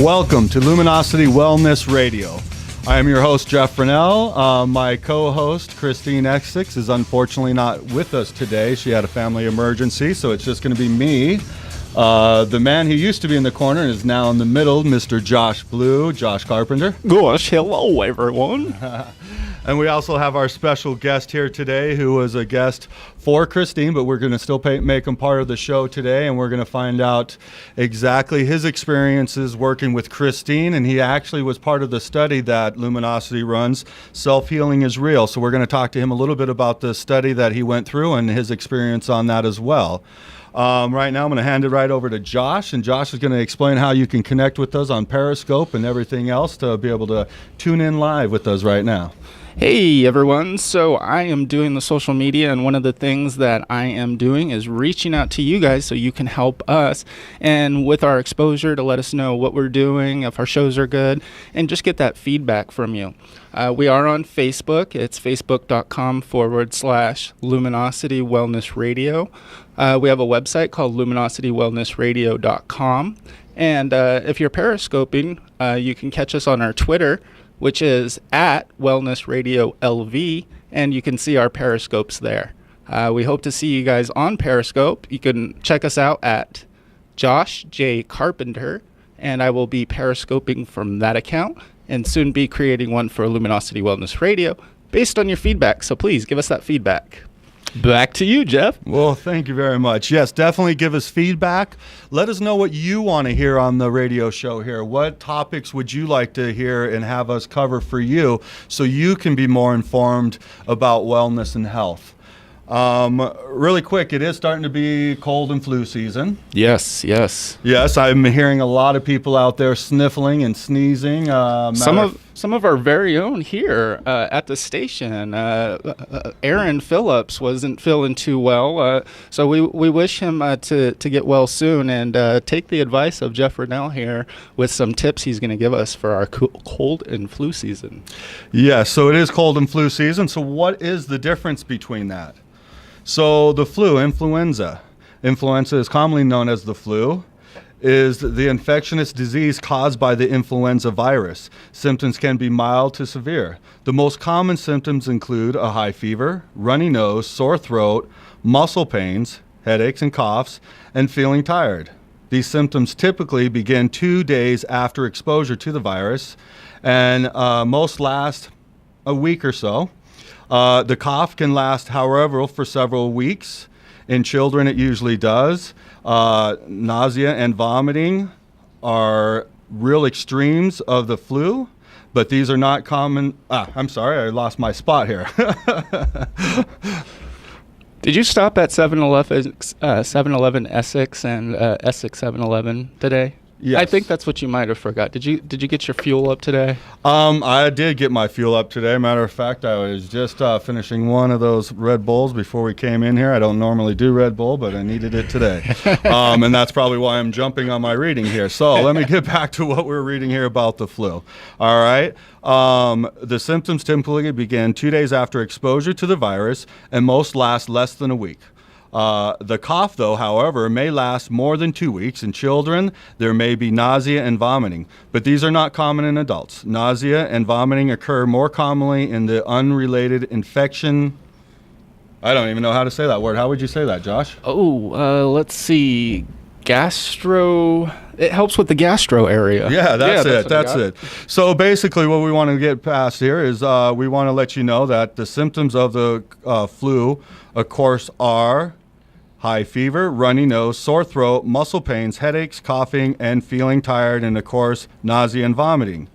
Welcome to Luminosity Wellness Radio. I am your host, Jeff Brunell. My co-host, Christine Essex, is unfortunately not with us today. She had a family emergency, so it's just going to be me. The man who used to be in the corner is now in the middle, Mr. Josh Blue, Josh Carpenter. Gosh, hello, everyone. And we also have our special guest here today, who was a guest for Christine, but we're going to still make him part of the show today, and we're going to find out exactly his experiences working with Christine. And he actually was part of the study that Luminosity runs, Self-Healing is Real. So we're going to talk to him a little bit about the study that he went through and his experience on that as well. Right now, I'm going to hand it right over to Josh, and Josh is going to explain how you can connect with us on Periscope and everything else to be able to tune in live with us right now. Hey, everyone. So I am doing the social media, and one of the things that I am doing is reaching out to you guys so you can help us and with our exposure to let us know what we're doing, if our shows are good, and just get that feedback from you. We are on Facebook. It's facebook.com/Luminosity Wellness Radio. We have a website called luminositywellnessradio.com. And if you're periscoping, you can catch us on our Twitter, which is at Wellness Radio LV, and you can see our periscopes there. We hope to see you guys on Periscope. You can check us out at Josh J. Carpenter, and I will be periscoping from that account and soon be creating one for Luminosity Wellness Radio based on your feedback. So please give us that feedback. Back to you, Jeff. Well, thank you very much. Yes, definitely give us feedback. Let us know what you want to hear on the radio show here. What topics would you like to hear and have us cover for you so you can be more informed about wellness and health? Really quick, it is starting to be cold and flu season. Yes. Yes, I'm hearing a lot of people out there sniffling and sneezing. Some of our very own here at the station. Aaron Phillips wasn't feeling too well, so we wish him to get well soon, and take the advice of Jeff Rennell here with some tips he's going to give us for our cold and flu season. Yeah, so it is cold and flu season. So what is the difference between that? So the flu, influenza is commonly known as the flu, is the infectious disease caused by the influenza virus. Symptoms can be mild to severe. The most common symptoms include a high fever, runny nose, sore throat, muscle pains, headaches and coughs, and feeling tired. These symptoms typically begin 2 days after exposure to the virus, and most last a week or so. The cough can last, however, for several weeks. In children, it usually does. Nausea and vomiting are real extremes of the flu, but these are not common. I'm sorry, I lost my spot here. Did you stop at 7-Eleven Essex and Essex 7-Eleven today? Yes. I think that's what you might have forgot. Did you get your fuel up today? I did get my fuel up today. Matter of fact, I was just finishing one of those Red Bulls before we came in here. I don't normally do Red Bull, but I needed it today. And that's probably why I'm jumping on my reading here. So let me get back to what we're reading here about the flu. All right. The symptoms typically begin 2 days after exposure to the virus, and most last less than a week. The cough, though, however, may last more than 2 weeks. In children, there may be nausea and vomiting, but these are not common in adults. Nausea and vomiting occur more commonly in the unrelated infection. I don't even know how to say that word. How would you say that, Josh? Let's see. Gastro. It helps with the gastro area. Yeah, that's it. So basically what we want to get past here is we want to let you know that the symptoms of the flu, of course, are high fever, runny nose, sore throat, muscle pains, headaches, coughing, and feeling tired, and of course, nausea and vomiting.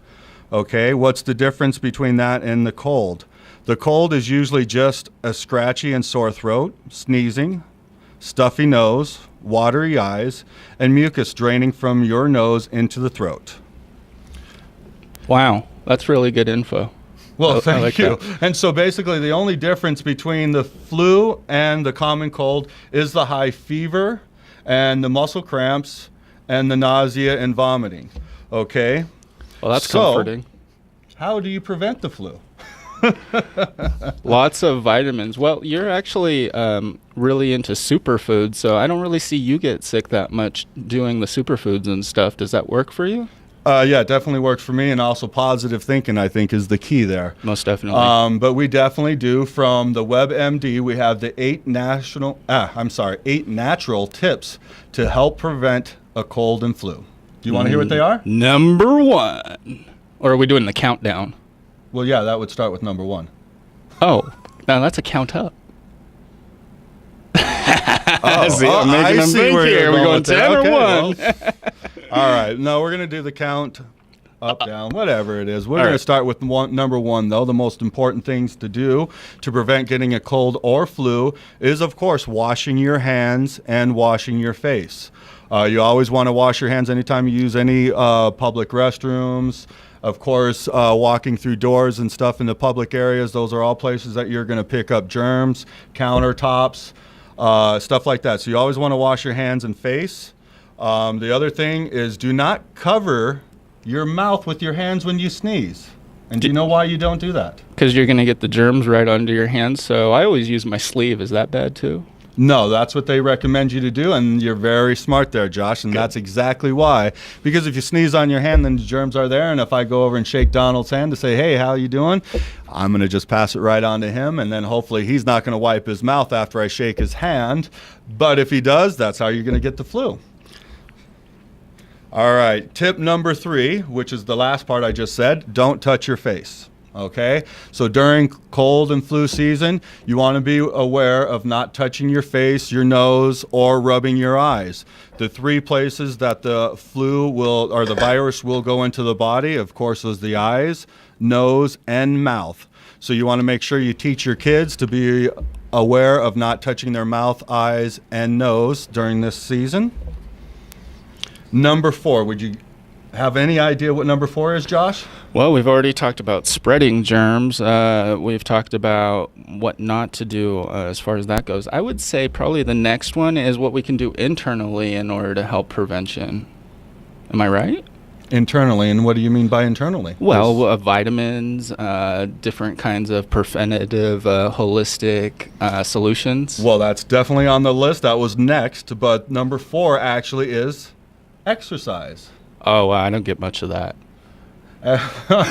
Okay, what's the difference between that and the cold? The cold is usually just a scratchy and sore throat, sneezing, stuffy nose, watery eyes, and mucus draining from your nose into the throat. Wow, that's really good info. Well, thank you. And so basically the only difference between the flu and the common cold is the high fever and the muscle cramps and the nausea and vomiting. Okay? Well, that's comforting. How do you prevent the flu? Lots of vitamins. Well, you're actually really into superfoods, so I don't really see you get sick that much doing the superfoods and stuff. Does that work for you? Yeah, it definitely works for me, and also positive thinking, I think, is the key there. Most definitely. But we definitely do. From the WebMD, we have the 8 natural tips to help prevent a cold and flu. Do you want to hear what they are? Number 1. Or are we doing the countdown? Well, yeah, that would start with number 1. Oh, now that's a count up. I'm making them think here. We're going 10 or 1. Well, all right. No, we're going to do the count up, down, whatever it is. We're going to start with number 1, though. The most important things to do to prevent getting a cold or flu is, of course, washing your hands and washing your face. You always want to wash your hands anytime you use any public restrooms. Of course, walking through doors and stuff in the public areas, those are all places that you're going to pick up germs, countertops, stuff like that. So you always want to wash your hands and face. The other thing is, do not cover your mouth with your hands when you sneeze. And do you know why you don't do that? Because you're going to get the germs right under your hands. So I always use my sleeve. Is that bad too? No, that's what they recommend you to do, and you're very smart there, Josh, and that's exactly why. Because if you sneeze on your hand, then the germs are there, and if I go over and shake Donald's hand to say, hey, how you doing? I'm going to just pass it right on to him, and then hopefully he's not going to wipe his mouth after I shake his hand. But if he does, that's how you're going to get the flu. All right, tip number 3, which is the last part I just said, don't touch your face. Okay, so during cold and flu season, you want to be aware of not touching your face, your nose, or rubbing your eyes. The 3 places that the flu will, or the virus will go into the body, of course, is the eyes, nose, and mouth. So you want to make sure you teach your kids to be aware of not touching their mouth, eyes, and nose during this season. Number 4, would you have any idea what number 4 is, Josh? Well, we've already talked about spreading germs. We've talked about what not to do as far as that goes. I would say probably the next one is what we can do internally in order to help prevention. Am I right? Internally, and what do you mean by internally? Well, vitamins, different kinds of preventative, holistic solutions. Well, that's definitely on the list. That was next, but number 4 actually is exercise. Oh, wow, I don't get much of that. Well, Sorry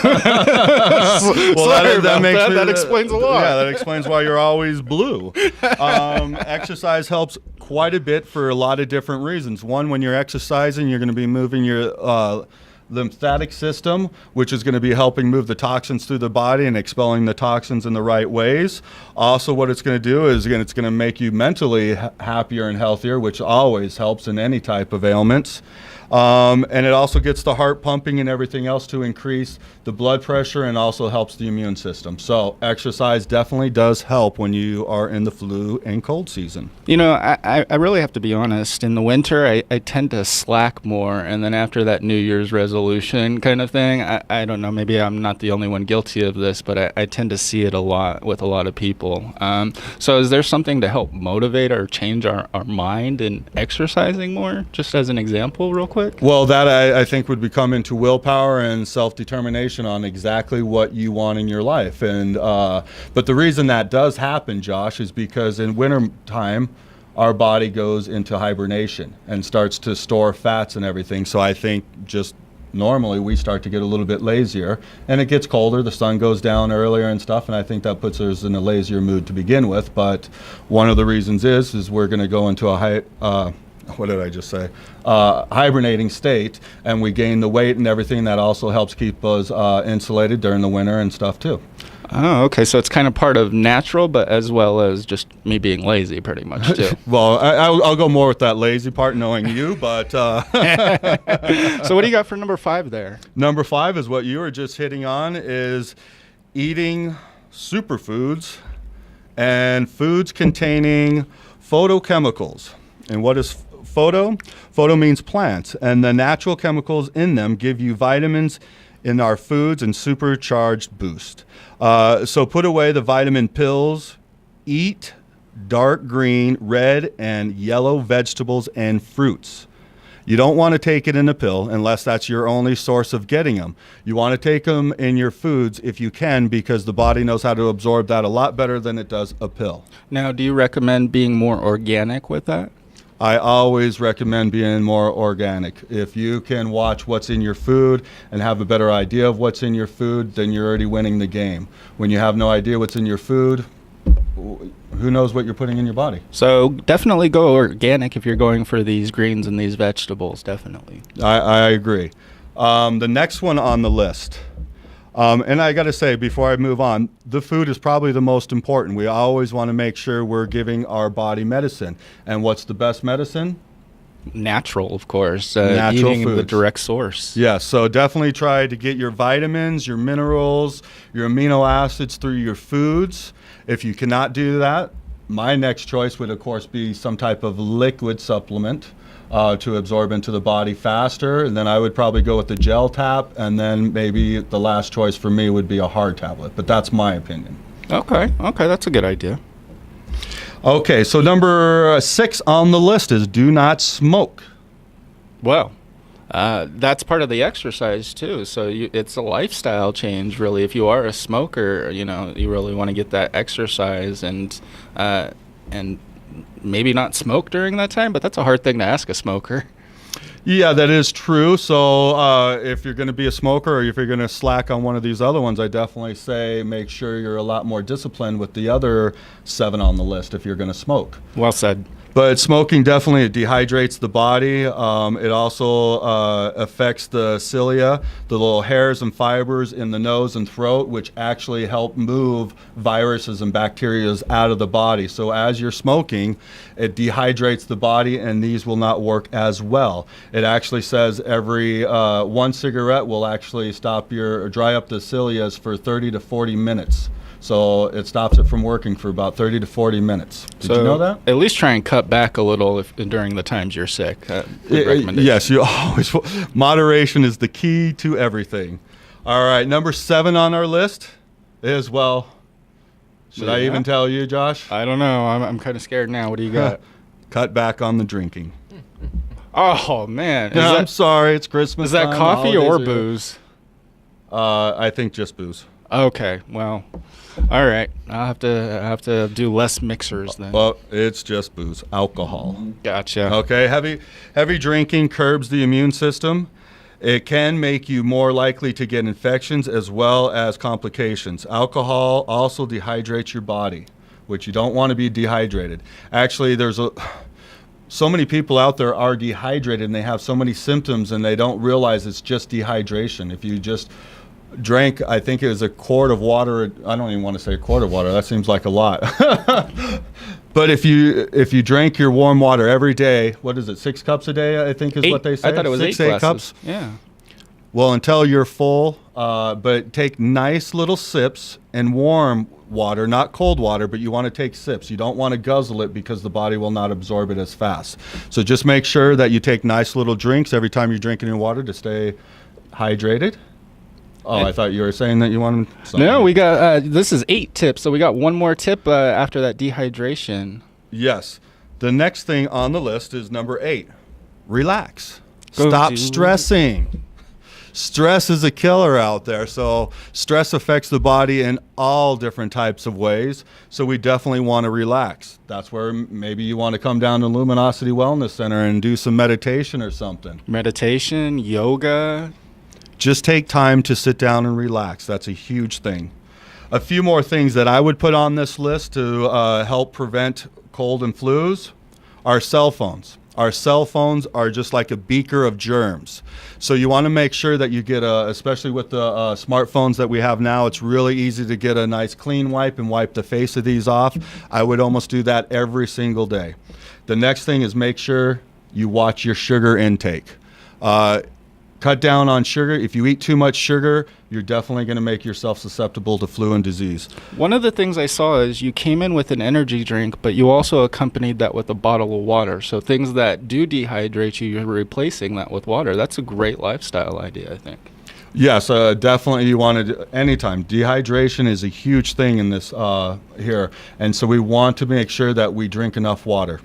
that explains a lot. Yeah, that explains why you're always blue. Exercise helps quite a bit for a lot of different reasons. One, when you're exercising, you're going to be moving your lymphatic system, which is going to be helping move the toxins through the body and expelling the toxins in the right ways. Also, what it's going to do is, again, it's going to make you mentally happier and healthier, which always helps in any type of ailments. And it also gets the heart pumping and everything else to increase the blood pressure, and also helps the immune system. So exercise definitely does help when you are in the flu and cold season. You know, I really have to be honest. In the winter, I tend to slack more, and then after that New Year's resolution kind of thing, I don't know, maybe I'm not the only one guilty of this, but I tend to see it a lot with a lot of people. So is there something to help motivate or change our mind in exercising more, just as an example real quick? Well, that I think would become into willpower and self-determination on exactly what you want in your life. And but the reason that does happen, Josh, is because in winter time, our body goes into hibernation and starts to store fats and everything. So I think just normally we start to get a little bit lazier, and it gets colder, the sun goes down earlier and stuff, and I think that puts us in a lazier mood to begin with. But one of the reasons is we're going to go into a hibernating state, and we gain the weight and everything. That also helps keep us insulated during the winter and stuff too. Oh, okay. So it's kind of part of natural, but as well as just me being lazy, pretty much too. Well, I'll go more with that lazy part, knowing you. But so what do you got for number 5 there? Number 5 is what you were just hitting on: is eating superfoods and foods containing phytochemicals. And what is photo? Photo means plants, and the natural chemicals in them give you vitamins in our foods and supercharged boost. So put away the vitamin pills. Eat dark green, red, and yellow vegetables and fruits. You don't want to take it in a pill unless that's your only source of getting them. You want to take them in your foods if you can, because the body knows how to absorb that a lot better than it does a pill. Now, do you recommend being more organic with that? I always recommend being more organic. If you can watch what's in your food and have a better idea of what's in your food, then you're already winning the game. When you have no idea what's in your food, who knows what you're putting in your body? So definitely go organic if you're going for these greens and these vegetables, definitely. I agree. The next one on the list, and I got to say, before I move on, the food is probably the most important. We always want to make sure we're giving our body medicine. And what's the best medicine? Natural, of course. Natural eating the foods. direct source. Yeah, so definitely try to get your vitamins, your minerals, your amino acids through your foods. If you cannot do that, my next choice would, of course, be some type of liquid supplement to absorb into the body faster. And then I would probably go with the gel tap, and then maybe the last choice for me would be a hard tablet. But that's my opinion. Okay, that's a good idea. Okay, so number 6 on the list is do not smoke. Well, that's part of the exercise too. So it's a lifestyle change, really. If you are a smoker, you really want to get that exercise and maybe not smoke during that time. But that's a hard thing to ask a smoker. Yeah, that is true. So if you're going to be a smoker or if you're going to slack on one of these other ones, I definitely say make sure you're a lot more disciplined with the other 7 on the list if you're going to smoke. Well said. But smoking definitely, it dehydrates the body. It also affects the cilia, the little hairs and fibers in the nose and throat, which actually help move viruses and bacteria out of the body. So as you're smoking, it dehydrates the body, and these will not work as well. It actually says every 1 cigarette will actually dry up the cilia for 30 to 40 minutes. So it stops it from working for about 30 to 40 minutes. Did you know that? At least try and cut back a little during the times you're sick. Good recommendation. Yes, you always. Moderation is the key to everything. All right, number 7 on our list is, well, should I even tell you, Josh? I don't know. I'm kind of scared now. What do you got? Cut back on the drinking. Oh, man. I'm sorry, it's Christmas Is that time, coffee or holidays are- booze? I think just booze. Okay, well, all right. I'll have to do less mixers then. Well, it's just booze, alcohol. Gotcha. Okay, heavy drinking curbs the immune system. It can make you more likely to get infections as well as complications. Alcohol also dehydrates your body, which you don't want to be dehydrated. Actually, so many people out there are dehydrated and they have so many symptoms and they don't realize it's just dehydration. If you just drank, I think it was a quart of water. I don't even want to say a quart of water. That seems like a lot. But if you drank your warm water every day, what is it? 6 cups a day, I think is 8. what they say. I thought it was 6, 8 8 cups. Yeah. Well, until you're full, but take nice little sips and warm water, not cold water, but you want to take sips. You don't want to guzzle it because the body will not absorb it as fast. So just make sure that you take nice little drinks every time you're drinking your water to stay hydrated. Oh, I thought you were saying that you wanted something. No, we got, this is 8 tips, so we got one more tip after that dehydration. Yes. The next thing on the list is number 8. Relax. Go Stop do- stressing. Stress is a killer out there. So stress affects the body in all different types of ways. So we definitely want to relax. That's where maybe you want to come down to Luminosity Wellness Center and do some meditation or something. Meditation, yoga. Just take time to sit down and relax. That's a huge thing. A few more things that I would put on this list to help prevent cold and flus are cell phones. Our cell phones are just like a beaker of germs. So you want to make sure that you get especially with the smartphones that we have now, it's really easy to get a nice clean wipe and wipe the face of these off. I would almost do that every single day. The next thing is make sure you watch your sugar intake. Cut down on sugar. If you eat too much sugar, you're definitely going to make yourself susceptible to flu and disease. One of the things I saw is you came in with an energy drink, but you also accompanied that with a bottle of water. So things that do dehydrate you, you're replacing that with water. That's a great lifestyle idea, I think. Yes, definitely you want to, anytime. Dehydration is a huge thing in this here. And so we want to make sure that we drink enough water.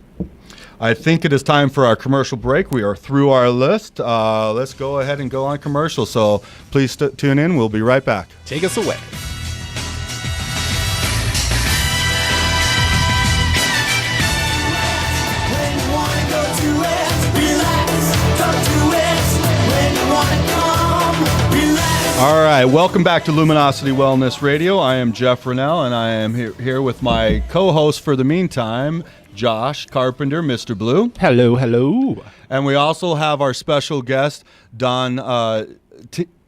I think it is time for our commercial break. We are through our list. Let's go ahead and go on commercial. So please tune in. We'll be right back. Take us away. When you wanna go All right, welcome back to Luminosity Wellness Radio. I am Jeff Rennell, and I am here with my co-host for the meantime, Josh Carpenter, Mr. Blue. Hello, hello. And we also have our special guest, Don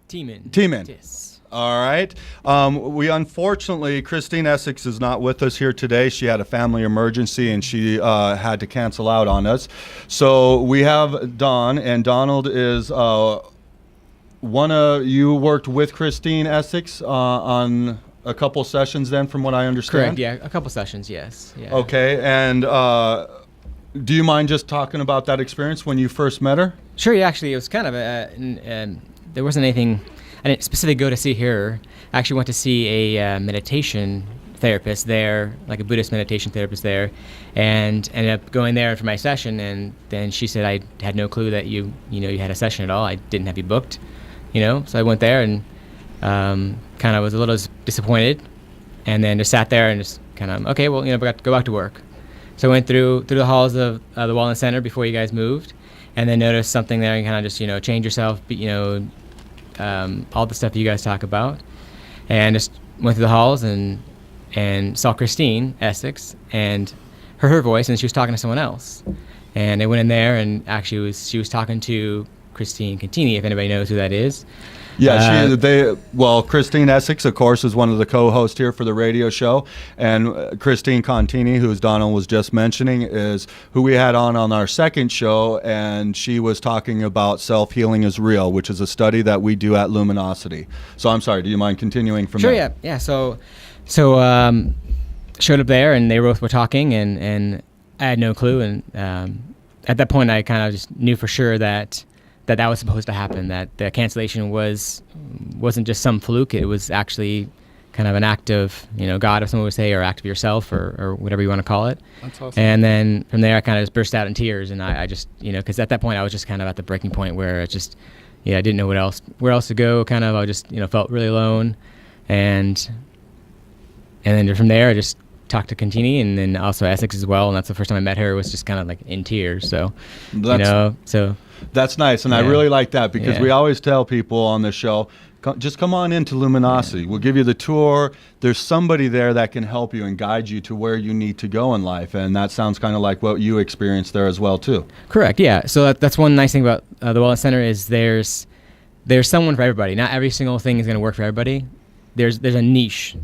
Tiemann. Yes. All right. We unfortunately, Christine Essex is not with us here today. She had a family emergency and she had to cancel out on us. So we have Don, and Donald is you worked with Christine Essex on a couple sessions then, from what I understand? Correct, yeah, a couple sessions, yes. Yeah. Okay, and do you mind just talking about that experience when you first met her? Sure, yeah, actually, it was kind of there wasn't anything, I didn't specifically go to see her. I actually went to see a meditation therapist there, like a Buddhist meditation therapist there, and ended up going there for my session, and then she said I had no clue that you had a session at all. I didn't have you booked, so I went there and kind of was a little disappointed, and then just sat there and just kind of, okay, well, we got to go back to work. So I went through the halls of the Wellness Center before you guys moved, and then noticed something there and kind of just, change yourself, all the stuff you guys talk about, and just went through the halls and saw Christine Essex and heard her voice, and she was talking to someone else. And I went in there, and actually she was talking to Christine Contini, if anybody knows who that is. Yeah, Christine Essex, of course, is one of the co-hosts here for the radio show, and Christine Contini, who Donald was just mentioning, is who we had on our second show, and she was talking about self-healing is real, which is a study that we do at Luminosity. So I'm sorry, do you mind continuing from there? Sure, yeah. So showed up there, and they both were talking, and I had no clue, and at that point I kind of just knew for sure that was supposed to happen, that the cancellation wasn't just some fluke. It was actually kind of an act of, God, if someone would say, or act of yourself, or whatever you want to call it. That's awesome. And then from there, I kind of just burst out in tears, and I just, because at that point, I was just kind of at the breaking point where it just, I didn't know where else to go, kind of. I just, felt really alone, and then from there, I just talked to Contini, and then also Essex as well, and that's the first time I met her. Was just kind of like in tears. So, That's nice, and I really like that, because we always tell people on the show, just come on into Luminosity. We'll give you the tour. There's somebody there that can help you and guide you to where you need to go in life, and that sounds kind of like what you experienced there as well, too. Correct, yeah. So that's one nice thing about the Wellness Center is there's someone for everybody. Not every single thing is going to work for everybody. There's a niche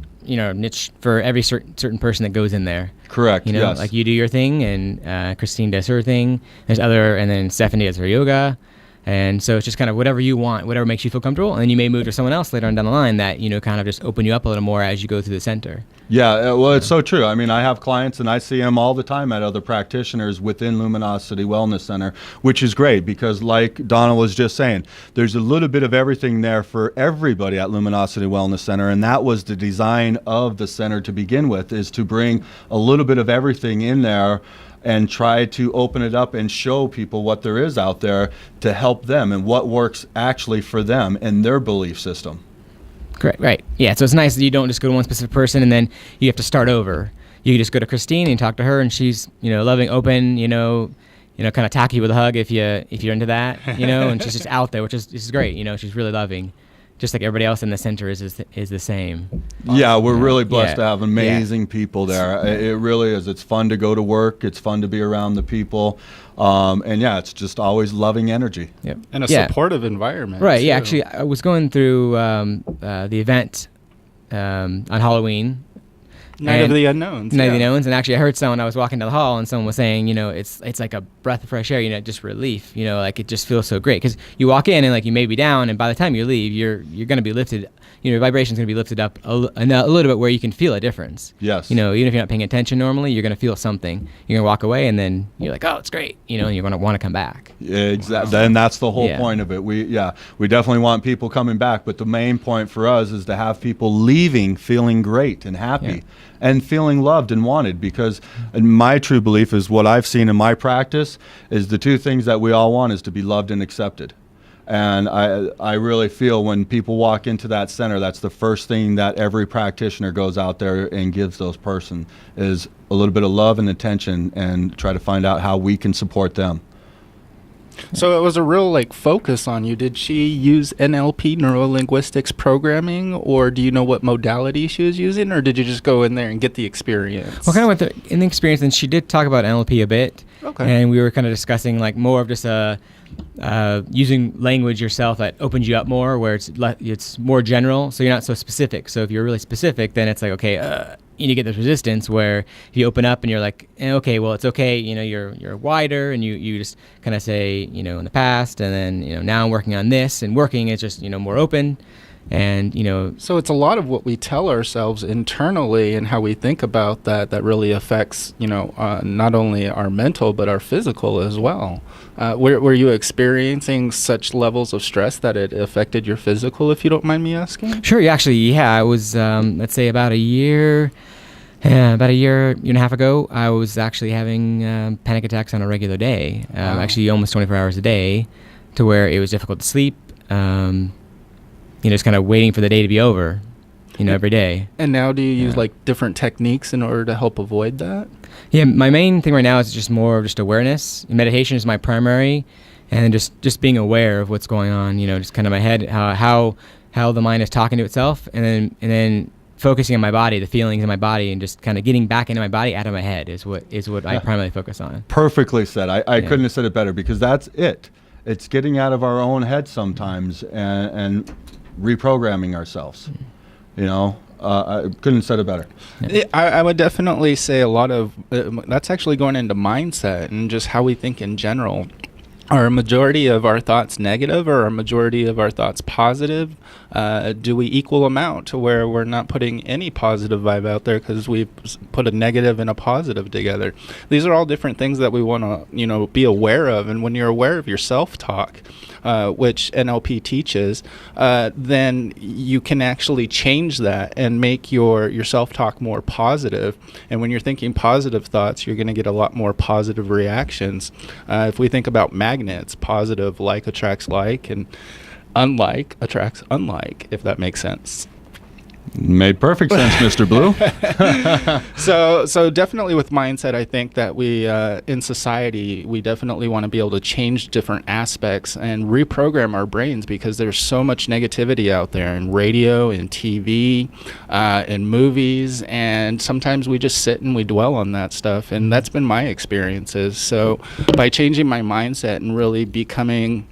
for every certain person that goes in there. Correct. Yes. Like you do your thing, and Christine does her thing. And then Stephanie does her yoga, and so it's just kind of whatever you want, whatever makes you feel comfortable, and then you may move to someone else later on down the line that kind of just open you up a little more as you go through the center. Yeah, well, it's so true. I mean, I have clients, and I see them all the time at other practitioners within Luminosity Wellness Center, which is great because, like Donna was just saying, there's a little bit of everything there for everybody at Luminosity Wellness Center, and that was the design of the center to begin with, is to bring a little bit of everything in there and try to open it up and show people what there is out there to help them and what works actually for them and their belief system. Correct. Right. Yeah. So it's nice that you don't just go to one specific person and then you have to start over. You just go to Christine and talk to her, and she's loving, open, kind of tacky with a hug if you're into that, and she's just out there, which is great. She's really loving, just like everybody else in the center is the same. Yeah, we're really blessed to have amazing people there. It really is. It's fun to go to work. It's fun to be around the people. And it's just always loving energy. Yep. And a supportive environment. Right. Too. Yeah. Actually, I was going through the event on Halloween. Night of the Unknowns. Night of the Unknowns. And actually, I heard someone, I was walking down the hall, and someone was saying, it's like a breath of fresh air, just relief, like it just feels so great. Because you walk in and like you may be down, and by the time you leave, you're going to be lifted, your vibration's going to be lifted up a little bit where you can feel a difference. Yes. Even if you're not paying attention normally, you're going to feel something. You're going to walk away, and then you're like, oh, it's great, and you're going to want to come back. Yeah, exactly. And that's the whole point of it. We definitely want people coming back, but the main point for us is to have people leaving feeling great and happy and feeling loved and wanted, because my true belief is what I've seen in my practice is the two things that we all want is to be loved and accepted. And I really feel when people walk into that center, that's the first thing that every practitioner goes out there and gives those person is a little bit of love and attention, and try to find out how we can support them. So it was a real like focus on you. Did she use NLP, neuro linguistics programming, or do you know what modality she was using, or did you just go in there and get the experience? Well, kind of went in the experience, and she did talk about NLP a bit. Okay. And we were kind of discussing like more of just using language yourself that opens you up more, where it's more general, so you're not so specific. So if you're really specific, then it's like, okay, you need to get this resistance, where if you open up and you're like, okay, well, it's okay, you're wider, and you just kind of say, in the past, and then, now I'm working on this, and working is just, more open. And, So it's a lot of what we tell ourselves internally and how we think about that really affects, not only our mental, but our physical as well. Were you experiencing such levels of stress that it affected your physical, if you don't mind me asking? Sure. I was, let's say about a year and a half ago, I was actually having panic attacks on a regular day, Wow. actually almost 24 hours a day, to where it was difficult to sleep. Just kind of waiting for the day to be over, every day. And now do you use like different techniques in order to help avoid that? Yeah, my main thing right now is just more of just awareness. Meditation is my primary, and then just being aware of what's going on, just kind of my head, how the mind is talking to itself, and then focusing on my body, the feelings in my body, and just kind of getting back into my body out of my head is what I primarily focus on. Perfectly said. I couldn't have said it better, because that's it. It's getting out of our own head sometimes and reprogramming ourselves. I couldn't have said it better. Yeah, I would definitely say a lot of that's actually going into mindset and just how we think in general. Are a majority of our thoughts negative, or are a majority of our thoughts positive? Do we equal amount to where we're not putting any positive vibe out there because we've put a negative and a positive together? These are all different things that we want to, be aware of. And when you're aware of your self-talk, which NLP teaches, then you can actually change that and make your self-talk more positive. And when you're thinking positive thoughts, you're going to get a lot more positive reactions. If we think about magnets, positive like attracts like, and unlike attracts unlike, if that makes sense. Made perfect sense, Mr. Blue. So definitely with mindset, I think that we in society, we definitely want to be able to change different aspects and reprogram our brains, because there's so much negativity out there in radio, in TV, in movies, and sometimes we just sit and we dwell on that stuff, and that's been my experiences. So by changing my mindset and really becoming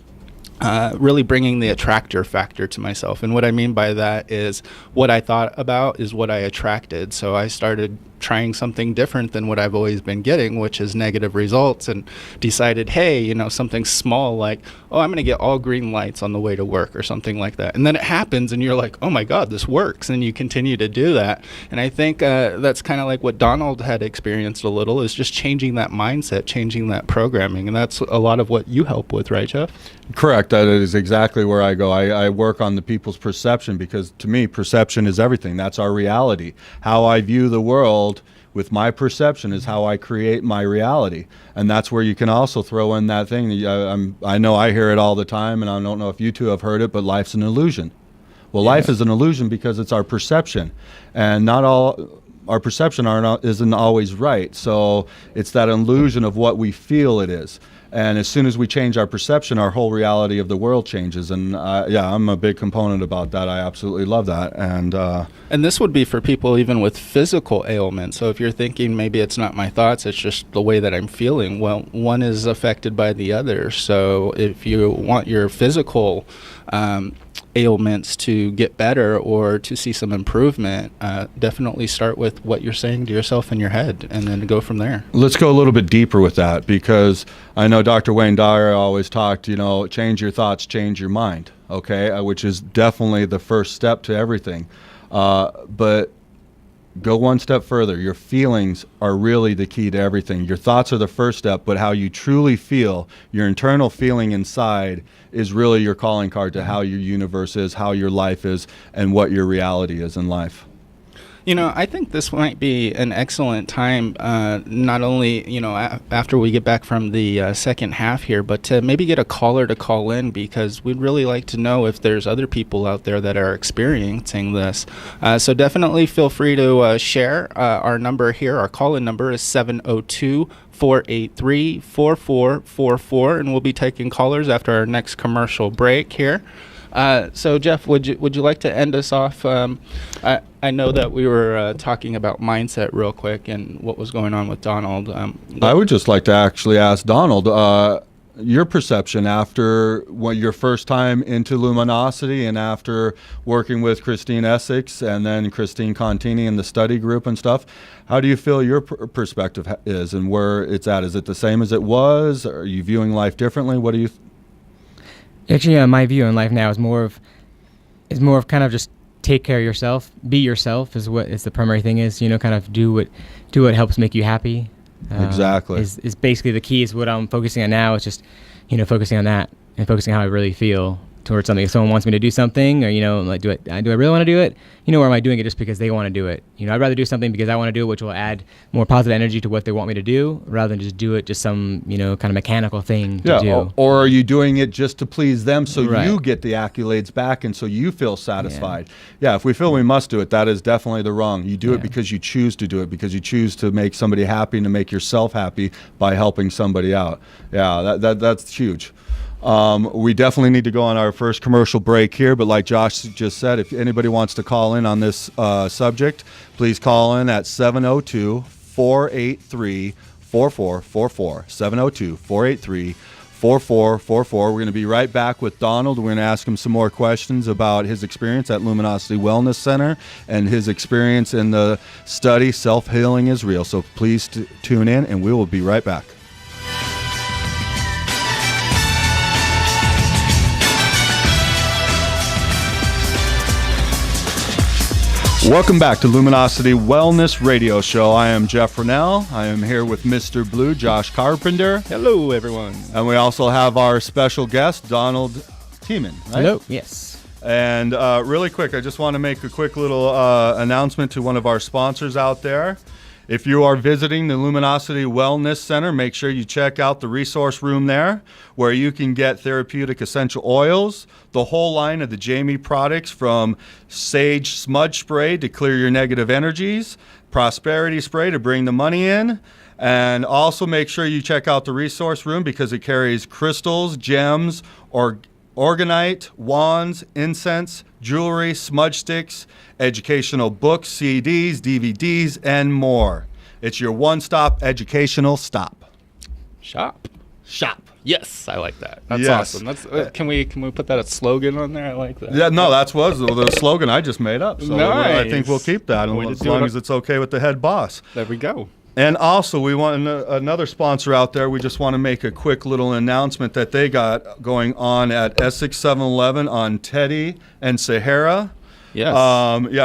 really bringing the attractor factor to myself. And what I mean by that is what I thought about is what I attracted. So I started trying something different than what I've always been getting, which is negative results, and decided, hey, something small like, oh, I'm going to get all green lights on the way to work or something like that. And then it happens and you're like, oh my God, this works. And you continue to do that. And I think that's kind of like what Donald had experienced a little, is just changing that mindset, changing that programming. And that's a lot of what you help with, right, Jeff? Correct. That is exactly where I go. I work on the people's perception, because to me, perception is everything. That's our reality. How I view the world with my perception is how I create my reality. And that's where you can also throw in that thing. I know I hear it all the time, and I don't know if you two have heard it, but life's an illusion. Well, Yeah. Life is an illusion because it's our perception. And not all our perception isn't always right. So it's that illusion of what we feel it is. And as soon as we change our perception, our whole reality of the world changes. And I'm a big component about that. I absolutely love that. And this would be for people even with physical ailments. So if you're thinking maybe it's not my thoughts, it's just the way that I'm feeling, well, one is affected by the other. So if you want your physical ailments to get better or to see some improvement, definitely start with what you're saying to yourself in your head, and then go from there. Let's go a little bit deeper with that, because I know Dr. Wayne Dyer always talked, change your thoughts, change your mind, okay, which is definitely the first step to everything. But go one step further. Your feelings are really the key to everything. Your thoughts are the first step, but how you truly feel, your internal feeling inside, is really your calling card to how your universe is, how your life is, and what your reality is in life. I think this might be an excellent time, not only, after we get back from the second half here, but to maybe get a caller to call in, because we'd really like to know if there's other people out there that are experiencing this. So definitely feel free to share our number here. Our call-in number is 702-483-4444, and we'll be taking callers after our next commercial break here. So Jeff, would you like to end us off? I know that we were talking about mindset real quick and what was going on with Donald. I would just like to actually ask Donald, your perception after your first time into Luminosity and after working with Christine Essex and then Christine Contini in the study group and stuff. How do you feel your perspective is and where it's at? Is it the same as it was? Are you viewing life differently? What do you Actually, my view on life now is more of kind of just take care of yourself, be yourself is what is the primary thing is, kind of do what helps make you happy. Exactly. Is basically the key is what I'm focusing on now. It's just, focusing on that and focusing on how I really feel towards something. If someone wants me to do something or, like do I really want to do it? Or am I doing it just because they want to do it? I'd rather do something because I want to do it, which will add more positive energy to what they want me to do rather than just do it just some, kind of mechanical thing to do. Or are you doing it just to please them so Right. you get the accolades back and so you feel satisfied? Yeah, if we feel we must do it, that is definitely the wrong. You do it because you choose to do it, because you choose to make somebody happy and to make yourself happy by helping somebody out. Yeah, that's huge. We definitely need to go on our first commercial break here, but like Josh just said, if anybody wants to call in on this subject, please call in at 702-483-4444, 702-483-4444. We're going to be right back with Donald. We're going to ask him some more questions about his experience at Luminosity Wellness Center and his experience in the study Self-Healing is Real. So please tune in, and we will be right back. Welcome back to Luminosity Wellness Radio Show. I am Jeff Rennell. I am here with Mr. Blue, Josh Carpenter. Hello, everyone. And we also have our special guest, Donald Tiemann. Right? Hello. Yes. And really quick, I just want to make a quick little announcement to one of our sponsors out there. If you are visiting the Luminosity Wellness Center, make sure you check out the resource room there where you can get therapeutic essential oils, the whole line of the Jamie products from Sage Smudge Spray to clear your negative energies, Prosperity Spray to bring the money in, and also make sure you check out the resource room because it carries crystals, gems, organite, wands, incense, jewelry, smudge sticks, educational books, CDs, DVDs, and more. It's your one-stop educational stop. Shop. Shop. Yes, I like that. That's Yes. awesome. That's can we put that as slogan on there? I like that. Yeah, no, that was the slogan I just made up. So I think we'll Nice. keep that Way to as do long it. as it's okay with the head boss. There we go. And also, we want another sponsor out there. We just want to make a quick little announcement that they got going on at Essex 7-Eleven on Teddy and Sahara. Yes.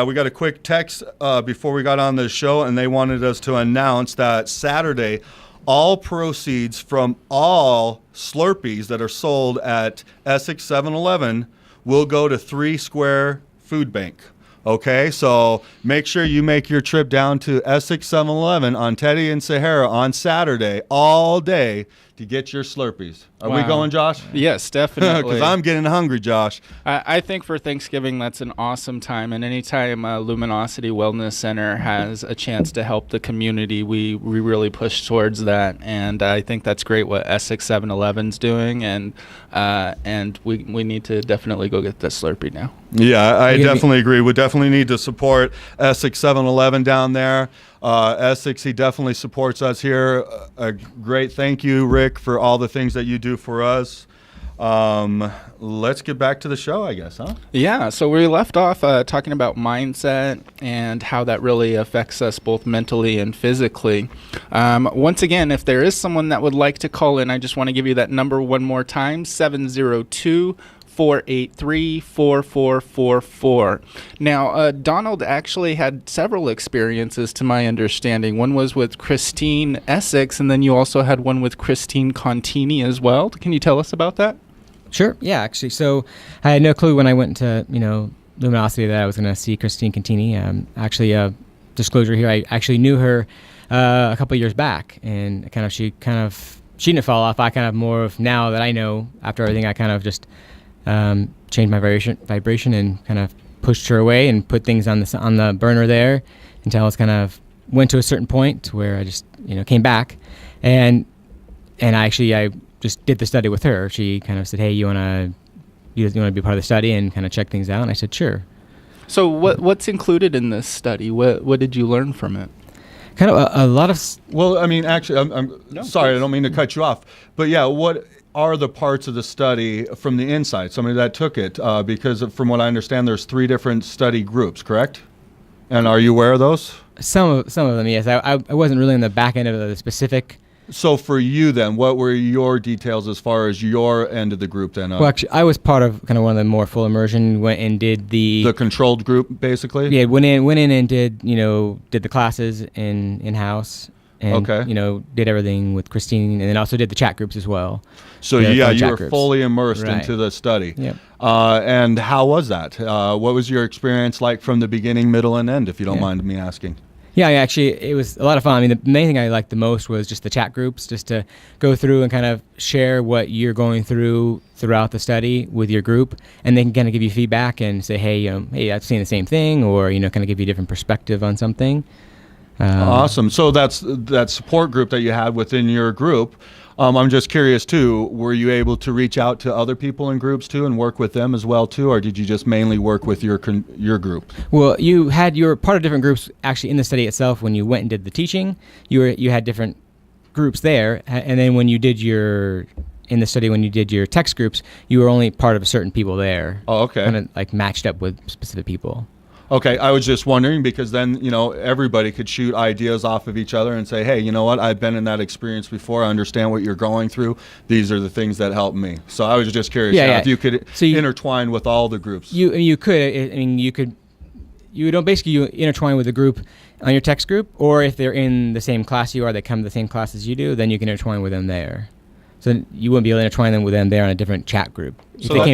We got a quick text before we got on the show, and they wanted us to announce that Saturday, all proceeds from all Slurpees that are sold at Essex 7-Eleven will go to 3 Square Food Bank. Okay, so make sure you make your trip down to Essex 7-Eleven on Teddy and Sahara on Saturday all day to get your Slurpees. Are we Wow. going, Josh? Yes, definitely. Because I'm getting hungry, Josh. I think for Thanksgiving, that's an awesome time. And anytime Luminosity Wellness Center has a chance to help the community, we really push towards that. And I think that's great what Essex 7-Eleven's doing. And we need to definitely go get the Slurpee now. Yeah, I Yeah, definitely agree. We definitely need to support Essex 7-Eleven down there. Essex, he definitely supports us here. A great thank you, Rick, for all the things that you do for us. Let's get back to the show, I guess, huh? Yeah, so we left off talking about mindset and how that really affects us both mentally and physically. Once again, if there is someone that would like to call in, I just want to give you that number one more time, 702-483-4444. Now, Donald actually had several experiences, to my understanding. One was with Christine Essex, and then you also had one with Christine Contini as well. Can you tell us about that? Sure. Yeah, actually. So I had no clue when I went to, Luminosity that I was going to see Christine Contini. disclosure here, I actually knew her a couple years back, and she didn't fall off. I kind of more of, now that I know after everything, I kind of just changed my vibration and kind of pushed her away and put things on the burner there until it's kind of went to a certain point where I just came back, and I just did the study with her. She kind of said, "Hey, you want to be part of the study and kind of check things out?" And I said, "Sure." So what's included in this study? What did you learn from it? Kind of a lot of. Well, I mean, actually, I'm sorry, please. I don't mean to cut you off, but yeah, what are the parts of the study from the inside? Somebody that took it, because from what I understand, there's 3 different study groups, correct? And are you aware of those? Some of them, yes. I wasn't really in the back end of the specific. So for you then, what were your details as far as your end of the group then? Well, actually, I was part of kind of one of the more full immersion. Went and did the controlled group, basically. Yeah, went in and did the classes in house, and did everything with Christine, and then also did the chat groups as well. So you were fully immersed into the study. Yep. And how was that? What was your experience like from the beginning, middle, and end, if you don't mind me asking? Yeah, actually, it was a lot of fun. I mean, the main thing I liked the most was just the chat groups, just to go through and kind of share what you're going through throughout the study with your group, and they can kind of give you feedback and say, hey, I've seen the same thing, or kind of give you a different perspective on something. Awesome. So that's that support group that you had within your group. I'm just curious too, were you able to reach out to other people in groups too and work with them as well too, or did you just mainly work with your group? Well, you were part of different groups actually in the study itself. When you went and did the teaching, you had different groups there, and then when you did your text groups, you were only part of certain people there. Oh, okay. Kind of like matched up with specific people. Okay, I was just wondering because then, everybody could shoot ideas off of each other and say, hey, you know what, I've been in that experience before. I understand what you're going through. These are the things that helped me. So I was just curious if you could intertwine with all the groups. You could intertwine with the group on your text group, or if they're in the same class you are, they come to the same class as you do, then you can intertwine with them there. So you wouldn't be able to intertwine them with them there on a different chat group. If they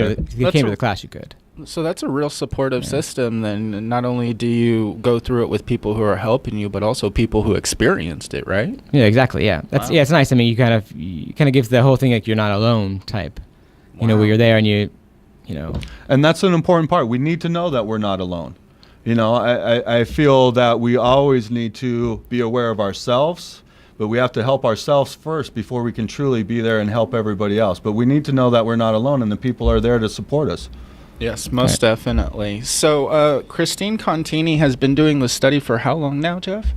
came to the class, you could. So that's a real supportive system then. Not only do you go through it with people who are helping you, but also people who experienced it, right? Yeah, exactly. Yeah. It's nice. I mean, you kind of gives the whole thing like you're not alone type. Wow. Where you're there and you know. And that's an important part. We need to know that we're not alone. I feel that we always need to be aware of ourselves, but we have to help ourselves first before we can truly be there and help everybody else. But we need to know that we're not alone and the people are there to support us. Yes, most definitely. So Christine Contini has been doing the study for how long now, Jeff?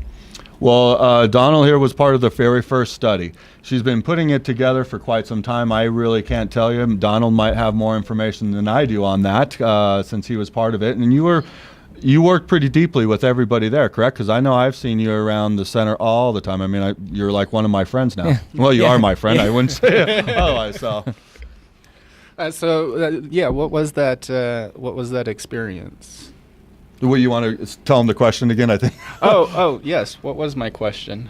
Well, Donald here was part of the very first study. She's been putting it together for quite some time. I really can't tell you. Donald might have more information than I do on that since he was part of it. And you worked pretty deeply with everybody there, correct? Because I know I've seen you around the center all the time. I mean, you're like one of my friends now. Well, you are my friend. I wouldn't say it otherwise. So. What was that? What was that experience? Well, you want to tell him the question again? I think. oh, yes. What was my question?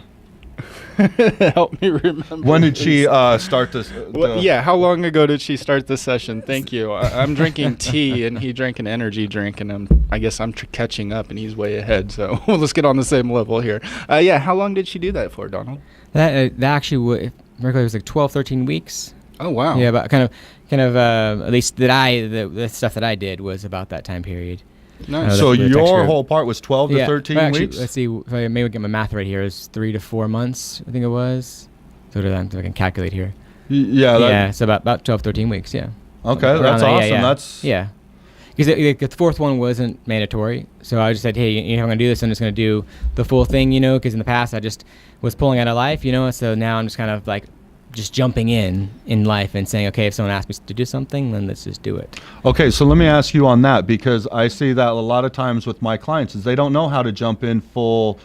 Help me remember. When did she start this? How long ago did she start the session? Thank you. I'm drinking tea, and he drank an energy drink, and I guess I'm catching up, and he's way ahead. So let's get on the same level here. How long did she do that for, Donald? That actually, it was like 12, 13 weeks. Oh wow. Yeah, but kind of at least the stuff that I did was about that time period. Nice. So your whole part was 12 to 13 weeks? Let's see, if I maybe get my math right here, it's 3 to 4 months, I think it was. So I can calculate here. So about 12, 13 weeks, yeah. Okay, that's awesome. Yeah. Because the fourth one wasn't mandatory, so I just said, hey, I'm going to do this, I'm just going to do the full thing, because in the past I just was pulling out of life, so now I'm just kind of like just jumping in life and saying, okay, if someone asks me to do something, then let's just do it. Okay, so let me ask you on that, because I see that a lot of times with my clients is they don't know how to jump in full,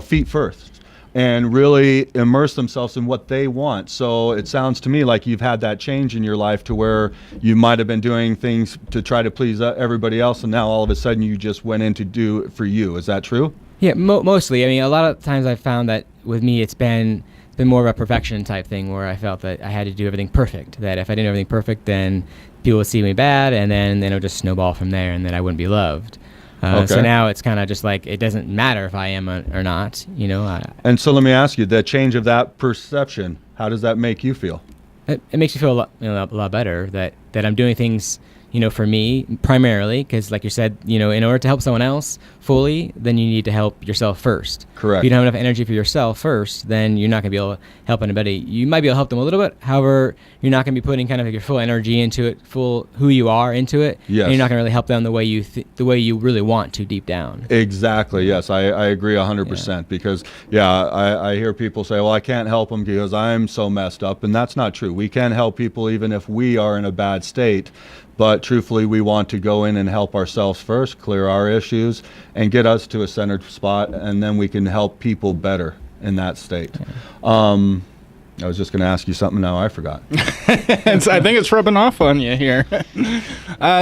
feet first and really immerse themselves in what they want. So it sounds to me like you've had that change in your life to where you might have been doing things to try to please everybody else, and now all of a sudden you just went in to do it for you. Is that true? Yeah, mostly. I mean, a lot of times I've found that with me it's been more of a perfection type thing where I felt that I had to do everything perfect, that if I didn't do everything perfect, then people would see me bad, and then it would just snowball from there, and then I wouldn't be loved. So now it's kind of just like it doesn't matter if I am or not, you know. And so let me ask you, the change of that perception, how does that make you feel? It makes me feel a lot better that I'm doing things, you know, for me primarily, because like you said, you know, in order to help someone else fully, then you need to help yourself first. Correct. If you don't have enough energy for yourself first, then you're not going to be able to help anybody. You might be able to help them a little bit. However, you're not going to be putting kind of your full energy into it, full who you are into it. Yes. And you're not going to really help them the way you really want to deep down. Exactly. Yes, I agree 100% because I hear people say, well, I can't help them because I'm so messed up, and that's not true. We can help people even if we are in a bad state. But truthfully, we want to go in and help ourselves first, clear our issues, and get us to a centered spot, and then we can help people better in that state. I was just going to ask you something, now I forgot. I think it's rubbing off on you here.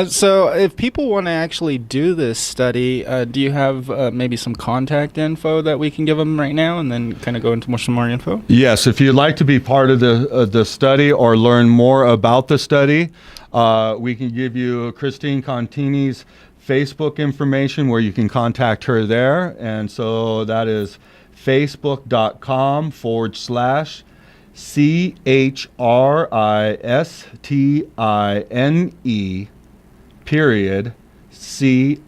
So if people want to actually do this study, do you have maybe some contact info that we can give them right now and then kind of go into some more info? Yes, if you'd like to be part of the study or learn more about the study, we can give you Christine Contini's Facebook information where you can contact her there. And so that is facebook.com/CHRISTINE period CONTINI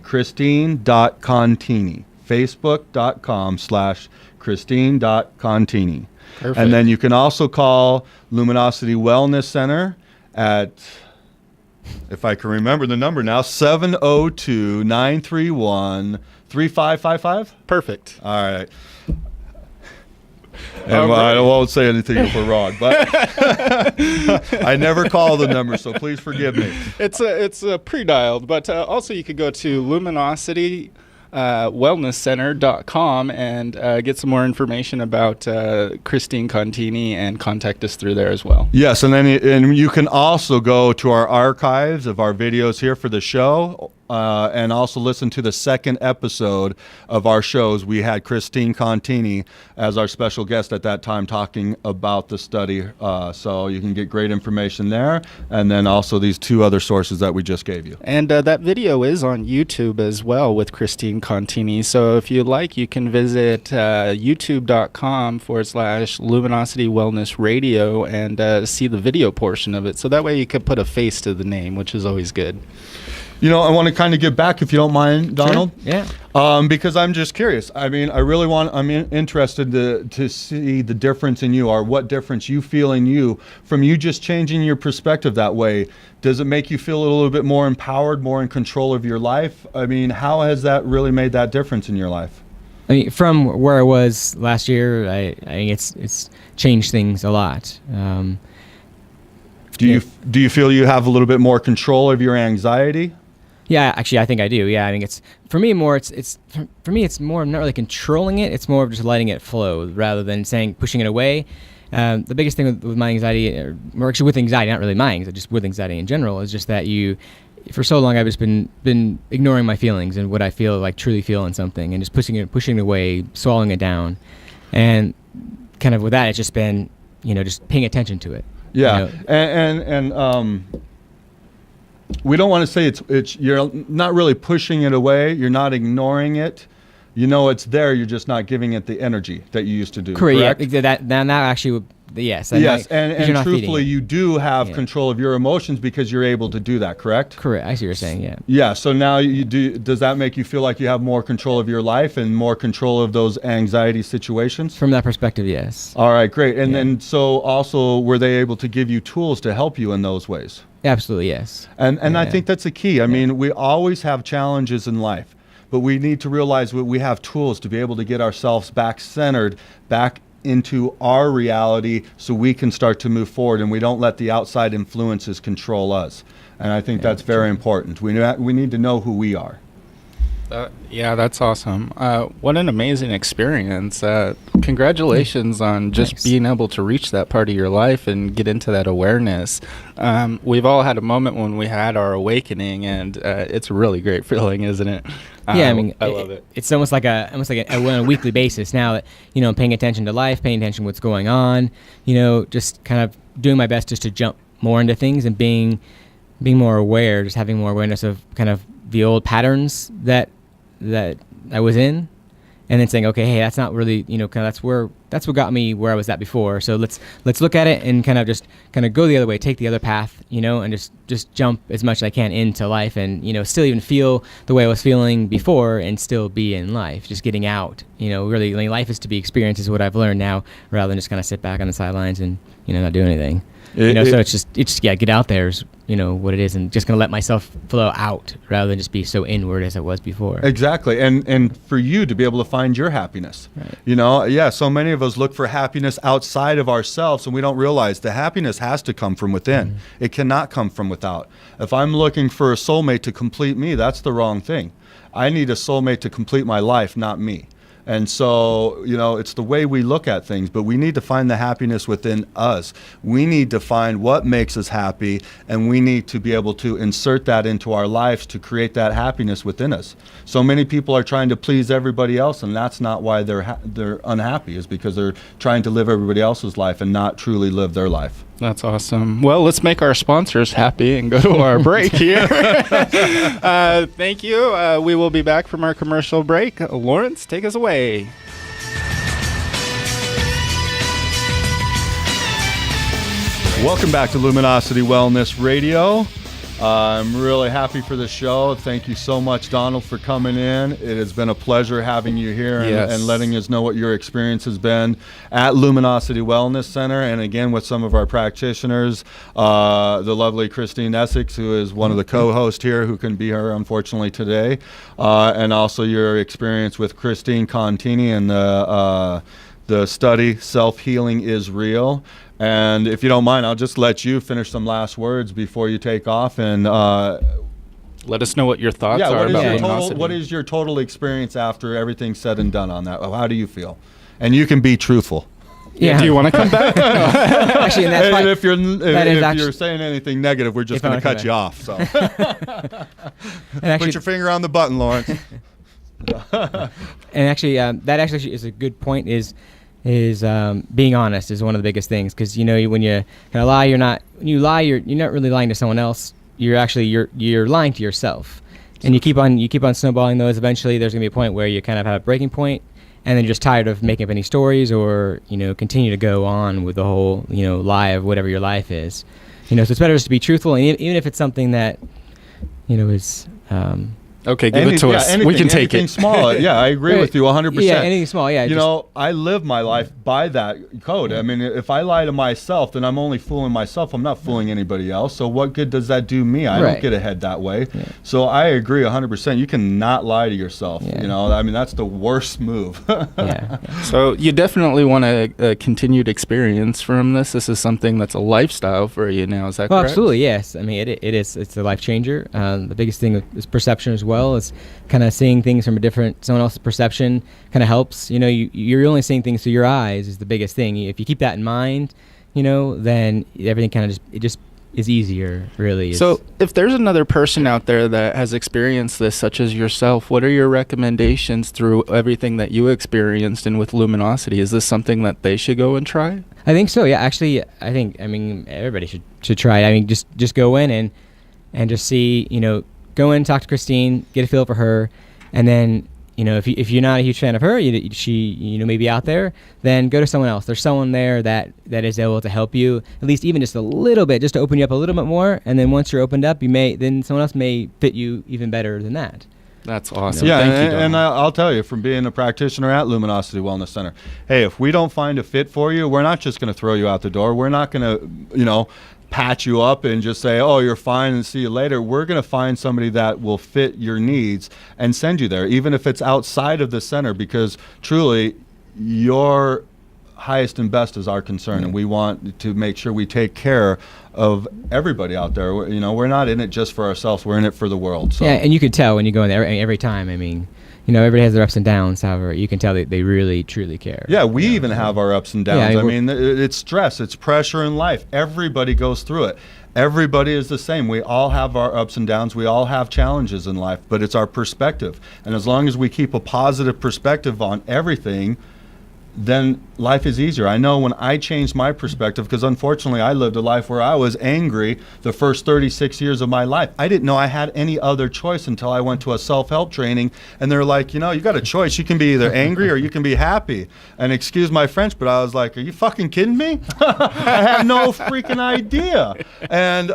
Christine.Contini. Facebook.com/Christine.Contini. Perfect. And then you can also call Luminosity Wellness Center at, if I can remember the number now, 702-931-3555. Perfect. All right. And I won't say anything if we're wrong, but I never call the number, so please forgive me. It's pre-dialed, but also you could go to Luminosity wellnesscenter.com and get some more information about Christine Contini and contact us through there as well. Yes, and then you can also go to our archives of our videos here for the show, and also listen to the second episode of our shows. We had Christine Contini as our special guest at that time talking about the study, so you can get great information there, and then also these two other sources that we just gave you. And that video is on YouTube as well with Christine Contini, so if you like, you can visit youtube.com/Luminosity Wellness Radio and see the video portion of it, so that way you could put a face to the name, which is always good. You know, I want to kind of get back, if you don't mind, Donald. Sure. Yeah. Because I'm just curious. I mean, I'm interested to see the difference in you, or what difference you feel in you from you just changing your perspective that way. Does it make you feel a little bit more empowered, more in control of your life? I mean, how has that really made that difference in your life? I mean, from where I was last year, I think it's changed things a lot. Do you feel you have a little bit more control of your anxiety? Yeah, actually, I think I do. Yeah, I think it's for me more. It's more not really controlling it. It's more of just letting it flow rather than pushing it away. The biggest thing with my anxiety, or actually with anxiety, not really my anxiety, just with anxiety in general, is just that for so long I've just been ignoring my feelings and what I feel, like truly feel in something, and just pushing it away, swallowing it down, and kind of with that, it's just been just paying attention to it. Yeah, and we don't want to say it's you're not really pushing it away. You're not ignoring it. You know it's there. You're just not giving it the energy that you used to do. Correct. Yeah, that actually would. Yes. Yes, and truthfully, you do have control of your emotions because you're able to do that. Correct. Correct. I see what you're saying. Yeah. Yeah. So now you do. Does that make you feel like you have more control of your life and more control of those anxiety situations? From that perspective, yes. All right. Great. And then so also, were they able to give you tools to help you in those ways? Absolutely, yes. And I think that's the key. I mean, we always have challenges in life, but we need to realize that we have tools to be able to get ourselves back centered, back into our reality, so we can start to move forward and we don't let the outside influences control us. And I think that's very important. We need to know who we are. Yeah, that's awesome. What an amazing experience. Congratulations on just being able to reach that part of your life and get into that awareness. We've all had a moment when we had our awakening, and it's a really great feeling, isn't it? Yeah, I mean, I love it. It's almost like on a weekly basis now that, I'm paying attention to life, paying attention to what's going on, just kind of doing my best just to jump more into things and being being more aware, just having more awareness of kind of the old patterns that I was in, and then saying, okay, hey, that's not really, kind of that's what got me where I was at before. So let's look at it and kind of go the other way, take the other path, and just jump as much as I can into life, and still even feel the way I was feeling before, and still be in life, just getting out. Really, life is to be experienced, is what I've learned now, rather than just kind of sit back on the sidelines and not do anything. So it's just get out there is what it is, and just gonna let myself flow out rather than just be so inward as I was before. Exactly, and for you to be able to find your happiness. Right. So many of us look for happiness outside of ourselves, and we don't realize the happiness has to come from within. Mm-hmm. It cannot come from without. If I'm looking for a soulmate to complete me, that's the wrong thing. I need a soulmate to complete my life, not me. And so, it's the way we look at things, but we need to find the happiness within us. We need to find what makes us happy, and we need to be able to insert that into our lives to create that happiness within us. So many people are trying to please everybody else, and that's not why they're unhappy, is because they're trying to live everybody else's life and not truly live their life. That's awesome. Well, let's make our sponsors happy and go to our break here. Thank you. We will be back from our commercial break. Lawrence, take us away. Welcome back to Luminosity Wellness Radio. I'm really happy for the show. Thank you so much, Donald, for coming in. It has been a pleasure having you here and letting us know what your experience has been at Luminosity Wellness Center, and again with some of our practitioners, the lovely Christine Essex, who is one of the co-hosts here, who can be here unfortunately today, and also your experience with Christine Contini and the study Self-Healing is Real. And if you don't mind, I'll just let you finish some last words before you take off, and let us know what your thoughts are about Luminosity. What is your total experience after everything's said and done on that? How do you feel? And you can be truthful. Yeah. Do you want to come back? Actually, and if you're saying anything negative, we're just going to cut you off. So, put your finger on the button, Lawrence. And actually, that actually is a good point. Is being honest is one of the biggest things, because when you kind of lie, you're not really lying to someone else. You're lying to yourself, and you keep on snowballing those. Eventually, there's gonna be a point where you kind of have a breaking point, and then you're just tired of making up any stories, or continue to go on with the whole lie of whatever your life is. So it's better just to be truthful, and even if it's something that is. Okay, give it to us. We can take it. Small. Yeah, I agree with you 100%. Yeah, anything small. Yeah. I live my life by that code. I mean, if I lie to myself, then I'm only fooling myself. I'm not fooling anybody else. So what good does that do me? I don't get ahead that way. Yeah. So I agree 100%. You cannot lie to yourself. Yeah. I mean, that's the worst move. Yeah. So you definitely want a continued experience from this. This is something that's a lifestyle for you now. Is that correct? Absolutely, yes. I mean, it is. It's a life changer. The biggest thing is perception as well. Is kind of seeing things from someone else's perception kind of helps. You're only seeing things through your eyes is the biggest thing. If you keep that in mind, then everything kind of just is easier, really. So if there's another person out there that has experienced this, such as yourself, what are your recommendations through everything that you experienced and with Luminosity? Is this something that they should go and try? I think so, yeah. Actually, I mean, everybody should try it. I mean, just go in and just see, go in, talk to Christine, get a feel for her, and then, if you're not a huge fan of her, she may be out there, then go to someone else. There's someone there that is able to help you, at least even just a little bit, just to open you up a little bit more, and then once you're opened up, then someone else may fit you even better than that. That's awesome. Yeah, Thank you, and I'll tell you, from being a practitioner at Luminosity Wellness Center, hey, if we don't find a fit for you, we're not just going to throw you out the door. We're not going to, patch you up and just say, oh, you're fine and see you later. We're going to find somebody that will fit your needs and send you there, even if it's outside of the center, because truly your highest and best is our concern, and we want to make sure we take care of everybody out there. We're not in it just for ourselves. We're in it for the world. So. Yeah, and you can tell when you go in there every time. I mean, everybody has their ups and downs. However, you can tell they really, truly care. Yeah, we even have our ups and downs. Yeah, I mean, it's stress. It's pressure in life. Everybody goes through it. Everybody is the same. We all have our ups and downs. We all have challenges in life, but it's our perspective. And as long as we keep a positive perspective on everything, then life is easier. I know when I changed my perspective, because unfortunately I lived a life where I was angry the first 36 years of my life. I didn't know I had any other choice until I went to a self-help training, and they're like, you got a choice. You can be either angry or you can be happy. And excuse my French, but I was like, are you fucking kidding me? I had no freaking idea. And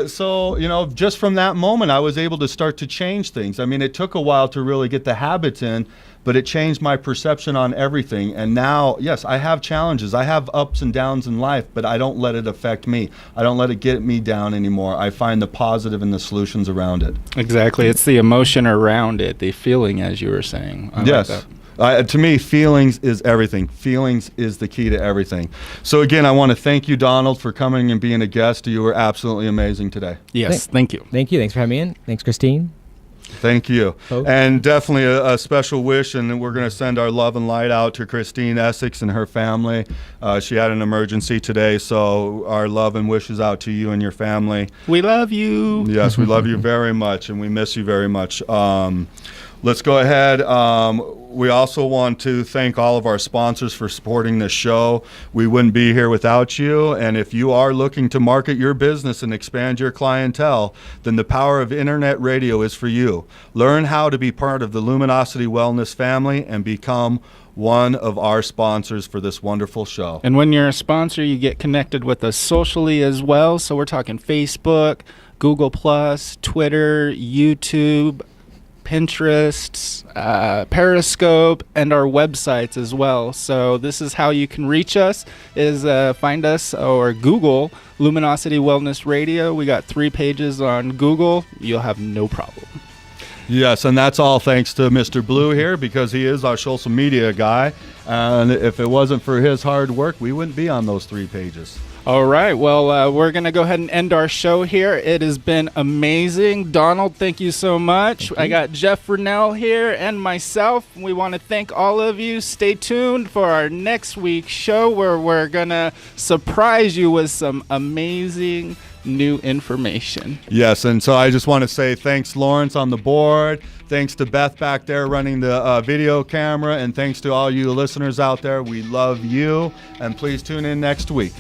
so, just from that moment, I was able to start to change things. I mean, it took a while to really get the habits in, but it changed my perception on everything. And now, yes, I have challenges. I have ups and downs in life, but I don't let it affect me. I don't let it get me down anymore. I find the positive and the solutions around it. Exactly. It's the emotion around it, the feeling, as you were saying. Yes. To me, feelings is everything. Feelings is the key to everything. So again, I want to thank you, Donald, for coming and being a guest. You were absolutely amazing today. Yes, thank you. Thank you. Thanks for having me in. Thanks, Christine. Thank you. Okay. And definitely a special wish, and we're going to send our love and light out to Christine Essex and her family. She had an emergency today, so our love and wishes out to you and your family. We love you. Yes, we love you very much, and we miss you very much. Let's go ahead. We also want to thank all of our sponsors for supporting this show. We wouldn't be here without you. And if you are looking to market your business and expand your clientele, then the power of internet radio is for you. Learn how to be part of the Luminosity Wellness family and become one of our sponsors for this wonderful show. And when you're a sponsor, you get connected with us socially as well. So we're talking Facebook, Google+, Twitter, YouTube, Pinterest, Periscope, and our websites as well. So this is how you can reach us, is find us or Google Luminosity Wellness Radio. We got 3 pages on Google. You'll have no problem. Yes, and that's all thanks to Mr. Blue here, because he is our social media guy. And if it wasn't for his hard work, we wouldn't be on those 3 pages. All right. Well, we're going to go ahead and end our show here. It has been amazing. Donald, thank you so much. I got Jeff Rennell here and myself. We want to thank all of you. Stay tuned for our next week's show, where we're going to surprise you with some amazing new information. Yes, and so I just want to say thanks, Lawrence, on the board. Thanks to Beth back there running the video camera. And thanks to all you listeners out there. We love you. And please tune in next week.